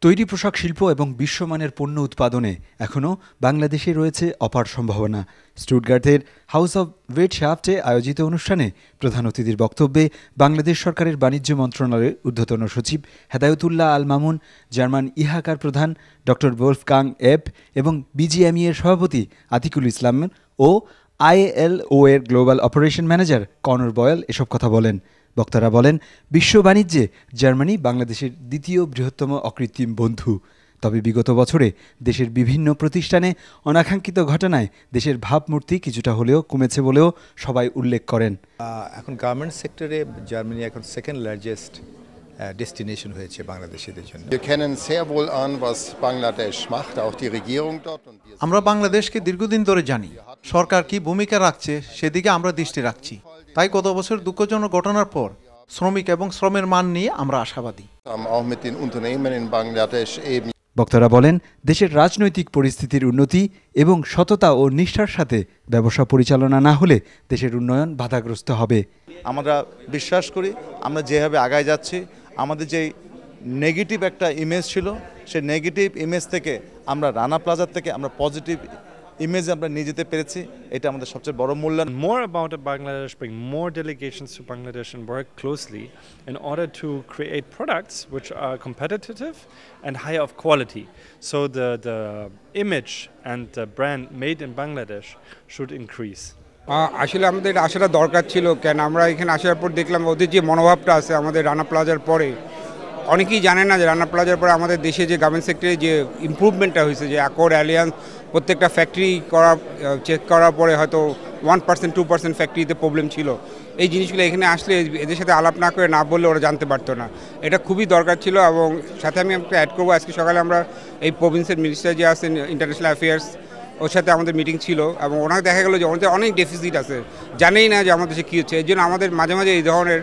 তৈরি পোশাক শিল্প এবং বিশ্বমানের পণ্য উৎপাদনে এখনও বাংলাদেশে রয়েছে অপার সম্ভাবনা। স্টুটগার্টের হাউস অব ওয়েটশাফটে আয়োজিত অনুষ্ঠানে প্রধান অতিথির বক্তব্যে বাংলাদেশ সরকারের বাণিজ্য মন্ত্রণালয়ের ঊর্ধ্বতন সচিব হেদায়েতুল্লাহ আল মামুন, জার্মান ইহাকার প্রধান ডক্টর ওলফগাং এব এবং বিজিএমইএ এর সভাপতি আতিকুল ইসলাম ও আইএলও এর global operation manager Conor Boyle এসব কথা বলেন। বক্তারা বলেন, বিশ্ব বাণিজ্যে জার্মানি বাংলাদেশের দ্বিতীয় বৃহত্তম অকৃত্রিম বন্ধু। তবে বিগত বছরে দেশের বিভিন্ন প্রতিষ্ঠানে অনাকাঙ্ক্ষিত ঘটনায় দেশের ভাবমূর্তি কিছুটা হলেও কমেছে বলেও সবাই উল্লেখ করেন। এখন গার্মেন্টস সেক্টরে জার্মানি এখন সেকেন্ড লার্জেস্ট ডেস্টিনেশন হয়েছে বাংলাদেশিদের জন্য। আমরা বাংলাদেশকে দীর্ঘদিন ধরে জানি, সরকার কি ভূমিকা রাখছে সেদিকে আমরা দৃষ্টি রাখছি। তাই গত বছর দুঃখজনক ঘটনার পর শ্রমিক এবং শ্রমের মান নিয়ে আমরা আশাবাদী। বক্তারা বলেন, দেশের রাজনৈতিক পরিস্থিতির উন্নতি এবং সততা ও নিষ্ঠার সাথে ব্যবসা পরিচালনা না হলে দেশের উন্নয়ন বাধাগ্রস্ত হবে। আমরা বিশ্বাস করি আমরা যেভাবে আগায় যাচ্ছি, আমাদের যে নেগেটিভ একটা ইমেজ ছিল, সেই নেগেটিভ ইমেজ থেকে আমরা রানা প্লাজার থেকে আমরা পজিটিভ ইমেজ আমরা নিয়ে যেতে পেরেছি। এটা আমাদের সবচেয়ে বড় মূল্যায়ন। More about Bangladesh, bring more delegations to Bangladesh and work closely in order to create products which are competitive and high of quality. So the image and the brand made in Bangladesh should increase. আসলে আমাদের আসাটা দরকার ছিল, কেন আমরা এখানে আসার পর দেখলাম ওদের যে মনোভাবটা আছে আমাদের রানা প্লাজার পরে। অনেকেই জানে না যে রানা প্লাজার পরে আমাদের দেশে যে গার্মেন্টস সেক্টরে যে ইমপ্রুভমেন্টটা হয়েছে, যে অ্যাকর্ড অ্যালিয়ান্স প্রত্যেকটা ফ্যাক্টরি চেক করার পরে হয়তো 1% 2% ফ্যাক্টরিতে প্রবলেম ছিল। এই জিনিসগুলো এখানে আসলে এদের সাথে আলাপ না করে না বললে ওরা জানতে পারতো না। এটা খুবই দরকার ছিল। এবং সাথে আমি একটা অ্যাড করবো, আজকে সকালে আমরা এই প্রভিন্সের মিনিস্টার যে আছেন ইন্টারন্যাশনাল অ্যাফেয়ার্স, ওর সাথে আমাদের মিটিং ছিল এবং ওনাকে দেখা গেলো যে ওনাদের অনেক ডেফিসিট আছে, জানেই না যে আমাদের দেশে কী হচ্ছে। এই জন্য আমাদের মাঝে মাঝে এই ধরনের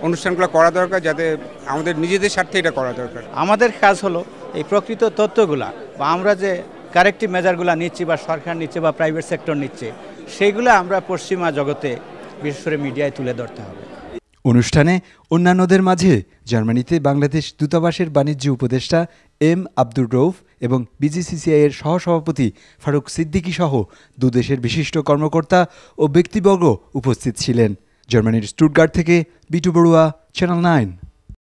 অনুষ্ঠানগুলো করা দরকার, যাতে আমাদের নিজেদের স্বার্থে এটা করা দরকার। আমাদের কাজ হলো এই প্রকৃত তথ্যগুলা বা আমরা যে কারেক্টিভ মেজারগুলো নিচ্ছি বা সরকার নিচ্ছে বা প্রাইভেট সেক্টর নিচ্ছে, সেইগুলো আমরা পশ্চিমা জগতে বিশেষ করে মিডিয়ায় তুলে ধরতে হবে। অনুষ্ঠানে অন্যান্যদের মাঝে জার্মানিতে বাংলাদেশ দূতাবাসের বাণিজ্য উপদেষ্টা এম আব্দুর রৌফ এবং বিজিসিসিআই এর সহসভাপতি ফারুক সিদ্দিকী সহ দুদেশের বিশিষ্ট কর্মকর্তা ও ব্যক্তিবর্গ উপস্থিত ছিলেন। জার্মানির স্টুটগার্ট থেকে বিটু বড়ুয়া, চ্যানেল 9।